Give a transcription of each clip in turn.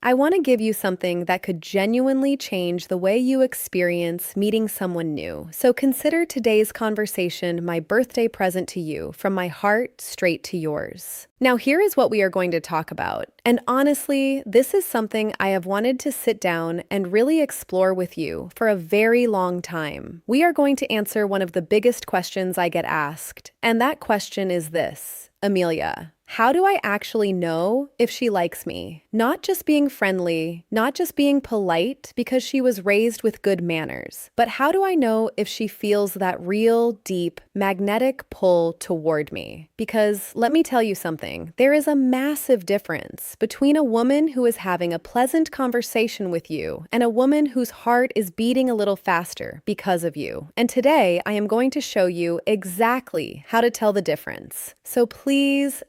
I want to give you something that could genuinely change the way you experience meeting someone new. So consider today's conversation my birthday present to you, from my heart straight to yours. Now, here is what we are going to talk about. And honestly, this is something I have wanted to sit down and really explore with you for a very long time. We are going to answer one of the biggest questions I get asked, and that question is this: Amelia, how do I actually know if she likes me? Not just being friendly, not just being polite because she was raised with good manners, but how do I know if she feels that real, deep, magnetic pull toward me? Because let me tell you something, there is a massive difference between a woman who is having a pleasant conversation with you and a woman whose heart is beating a little faster because of you. And today I am going to show you exactly how to tell the difference. So please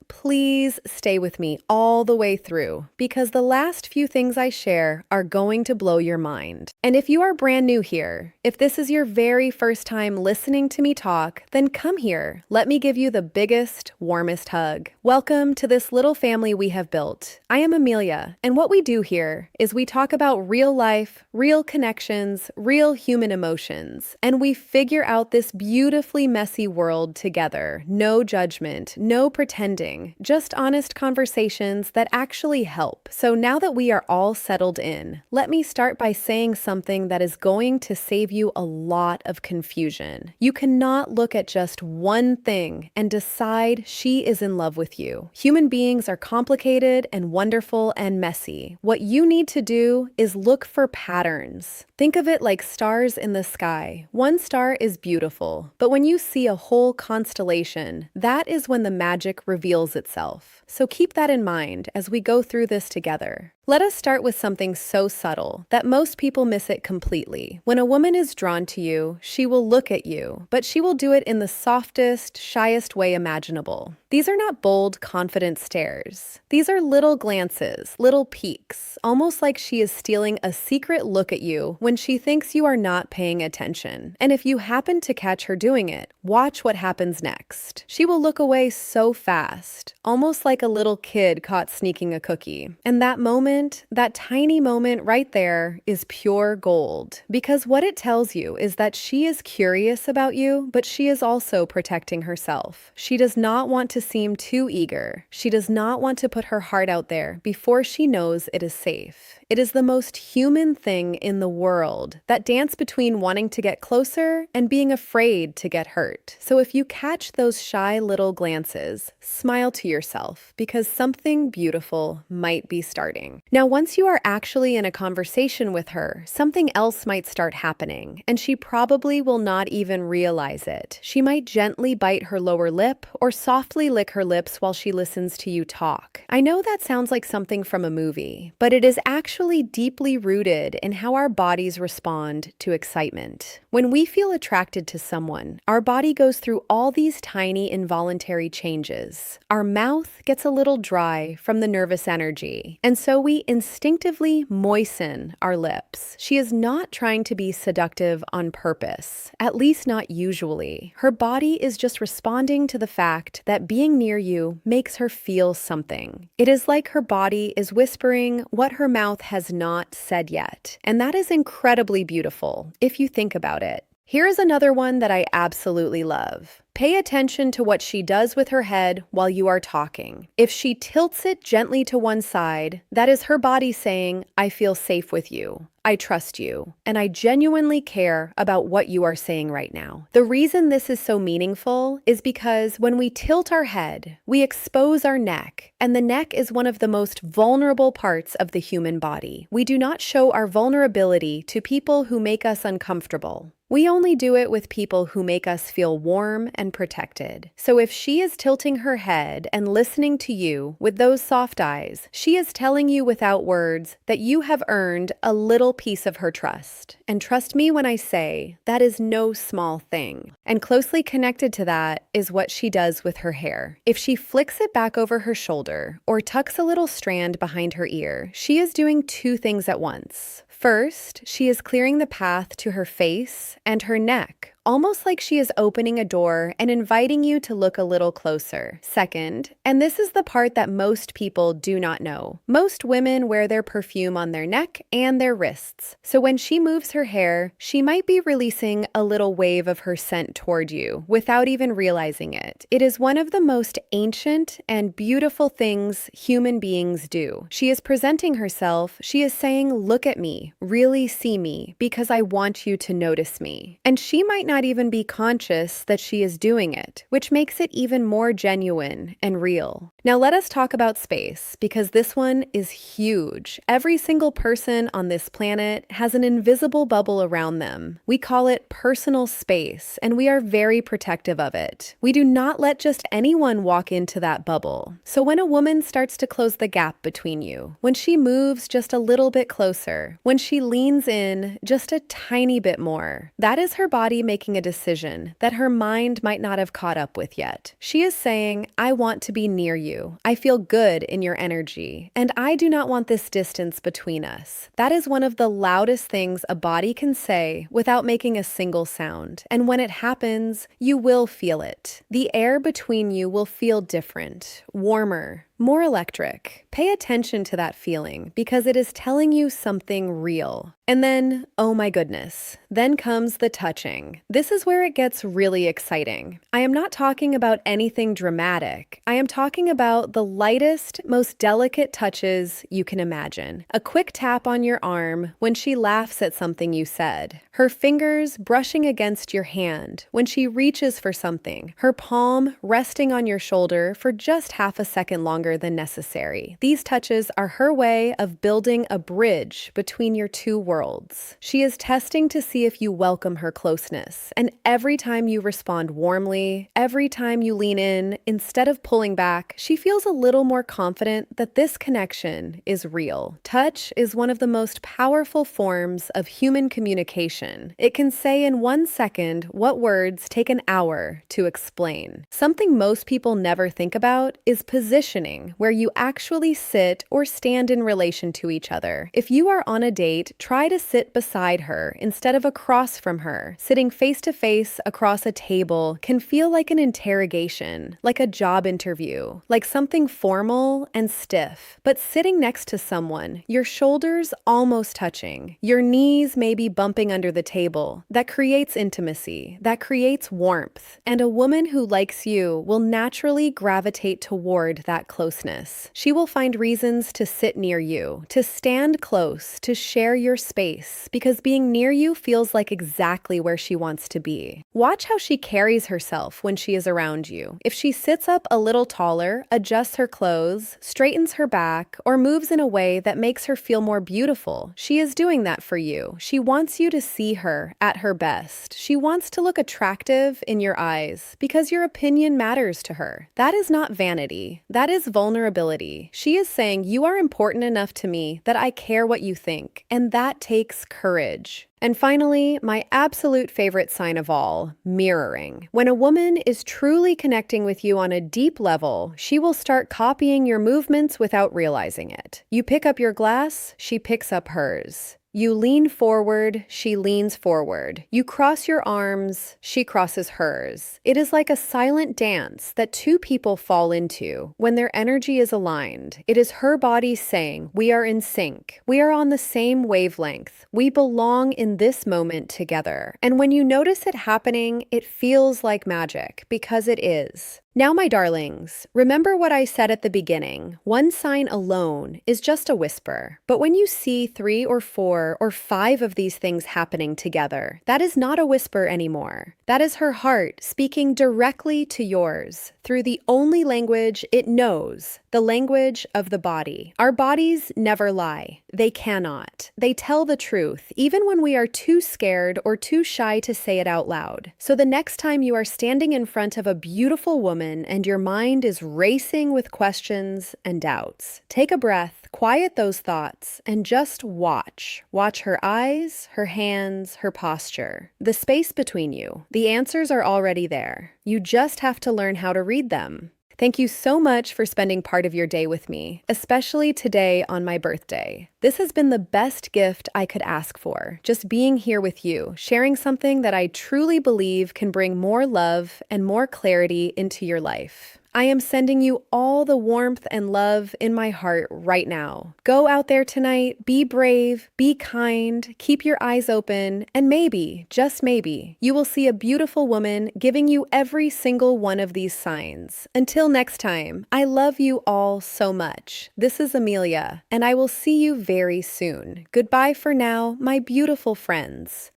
stay with me all the way through, because the last few things I share are going to blow your mind. And if you are brand new here, if this is your very first time listening to me talk, then come here. Let me give you the biggest, warmest hug. Welcome to this little family we have built. I am Amelia, and what we do here is we talk about real life, real connections, real human emotions, and we figure out this beautifully messy world together. No judgment, no pretending, just honest conversations that actually help. So now that we are all settled in, let me start by saying something that is going to save you a lot of confusion. You cannot look at just one thing and decide she is in love with you. Human beings are complicated and wonderful and messy. What you need to do is look for patterns. Think of it like stars in the sky. One star is beautiful, but when you see a whole constellation, that is when the magic reveals itself. So keep that in mind as we go through this together. Let us start with something so subtle that most people miss it completely. When a woman is drawn to you, she will look at you, but she will do it in the softest, shyest way imaginable. These are not bold, confident stares. These are little glances, little peeks, almost like she is stealing a secret look at you when she thinks you are not paying attention. And if you happen to catch her doing it, watch what happens next. She will look away so fast, almost like a little kid caught sneaking a cookie. And that moment, that tiny moment right there, is pure gold. Because what it tells you is that she is curious about you, but she is also protecting herself. She does not want to seem too eager. She does not want to put her heart out there before she knows it is safe. It is the most human thing in the world, that dance between wanting to get closer and being afraid to get hurt. So if you catch those shy little glances, smile to yourself, because something beautiful might be starting. Now, once you are actually in a conversation with her, something else might start happening, and she probably will not even realize it. She might gently bite her lower lip or softly lick her lips while she listens to you talk. I know that sounds like something from a movie, but it is actually deeply rooted in how our bodies respond to excitement. When we feel attracted to someone, our body goes through all these tiny involuntary changes. Our mouth gets a little dry from the nervous energy, and so we instinctively moisten our lips. She is not trying to be seductive on purpose, at least not usually. Her body is just responding to the fact that being near you makes her feel something. It is like her body is whispering what her mouth has not said yet, and that is incredibly beautiful if you think about it. Here is another one that I absolutely love. Pay attention to what she does with her head while you are talking. If she tilts it gently to one side, that is her body saying, I feel safe with you. I trust you, and I genuinely care about what you are saying right now. The reason this is so meaningful is because when we tilt our head, we expose our neck, and the neck is one of the most vulnerable parts of the human body. We do not show our vulnerability to people who make us uncomfortable. We only do it with people who make us feel warm and protected. So if she is tilting her head and listening to you with those soft eyes, she is telling you without words that you have earned a little piece of her trust. And trust me when I say that is no small thing. And closely connected to that is what she does with her hair. If she flicks it back over her shoulder or tucks a little strand behind her ear, she is doing two things at once. First, she is clearing the path to her face and her neck, almost like she is opening a door and inviting you to look a little closer. Second, and this is the part that most people do not know, most women wear their perfume on their neck and their wrists. So when she moves her hair, she might be releasing a little wave of her scent toward you without even realizing it. It is one of the most ancient and beautiful things human beings do. She is presenting herself. She is saying, "Look at me, really see me, because I want you to notice me." And she might not even be conscious that she is doing it, which makes it even more genuine and real. Now let us talk about space, because this one is huge. Every single person on this planet has an invisible bubble around them. We call it personal space, and we are very protective of it. We do not let just anyone walk into that bubble. So when a woman starts to close the gap between you, when she moves just a little bit closer, when she leans in just a tiny bit more, that is her body making a decision that her mind might not have caught up with yet. She is saying, "I want to be near you. I feel good in your energy, and I do not want this distance between us." That is one of the loudest things a body can say without making a single sound. And when it happens, you will feel it. The air between you will feel different, warmer, more electric. Pay attention to that feeling because it is telling you something real. And then, oh my goodness, then comes the touching. This is where it gets really exciting. I am not talking about anything dramatic. I am talking about the lightest, most delicate touches you can imagine. A quick tap on your arm when she laughs at something you said. Her fingers brushing against your hand when she reaches for something. Her palm resting on your shoulder for just half a second longer than necessary. These touches are her way of building a bridge between your two worlds. She is testing to see if you welcome her closeness. And every time you respond warmly, every time you lean in, instead of pulling back, she feels a little more confident that this connection is real. Touch is one of the most powerful forms of human communication. It can say in 1 second what words take an hour to explain. Something most people never think about is positioning, where you actually sit or stand in relation to each other. If you are on a date, try to sit beside her instead of across from her. Sitting face to face across a table can feel like an interrogation, like a job interview, like something formal and stiff. But sitting next to someone, your shoulders almost touching, your knees maybe bumping under the table, that creates intimacy, that creates warmth. And a woman who likes you will naturally gravitate toward that closeness. She will find reasons to sit near you, to stand close, to share your space, because being near you feels like exactly where she wants to be. Watch how she carries herself when she is around you. If she sits up a little taller, adjusts her clothes, straightens her back, or moves in a way that makes her feel more beautiful, she is doing that for you. She wants you to see her at her best. She wants to look attractive in your eyes because your opinion matters to her. That is not vanity. That is vulnerability. She is saying, "You are important enough to me that I care what you think," and that takes courage. And finally, my absolute favorite sign of all, mirroring. When a woman is truly connecting with you on a deep level, she will start copying your movements without realizing it. You pick up your glass, she picks up hers. You lean forward, she leans forward. You cross your arms, she crosses hers. It is like a silent dance that two people fall into when their energy is aligned. It is her body saying, "We are in sync. We are on the same wavelength. We belong in this moment together." And when you notice it happening, it feels like magic, because it is. Now, my darlings, remember what I said at the beginning. One sign alone is just a whisper. But when you see 3 or 4 or 5 of these things happening together, that is not a whisper anymore. That is her heart speaking directly to yours through the only language it knows, the language of the body. Our bodies never lie. They cannot. They tell the truth, even when we are too scared or too shy to say it out loud. So the next time you are standing in front of a beautiful woman and your mind is racing with questions and doubts, take a breath, quiet those thoughts, and just watch. Watch her eyes, her hands, her posture, the space between you. The answers are already there. You just have to learn how to read them. Thank you so much for spending part of your day with me, especially today on my birthday. This has been the best gift I could ask for, just being here with you, sharing something that I truly believe can bring more love and more clarity into your life. I am sending you all the warmth and love in my heart right now. Go out there tonight, be brave, be kind, keep your eyes open, and maybe, just maybe, you will see a beautiful woman giving you every single one of these signs. Until next time, I love you all so much. This is Amelia, and I will see you very soon. Goodbye for now, my beautiful friends.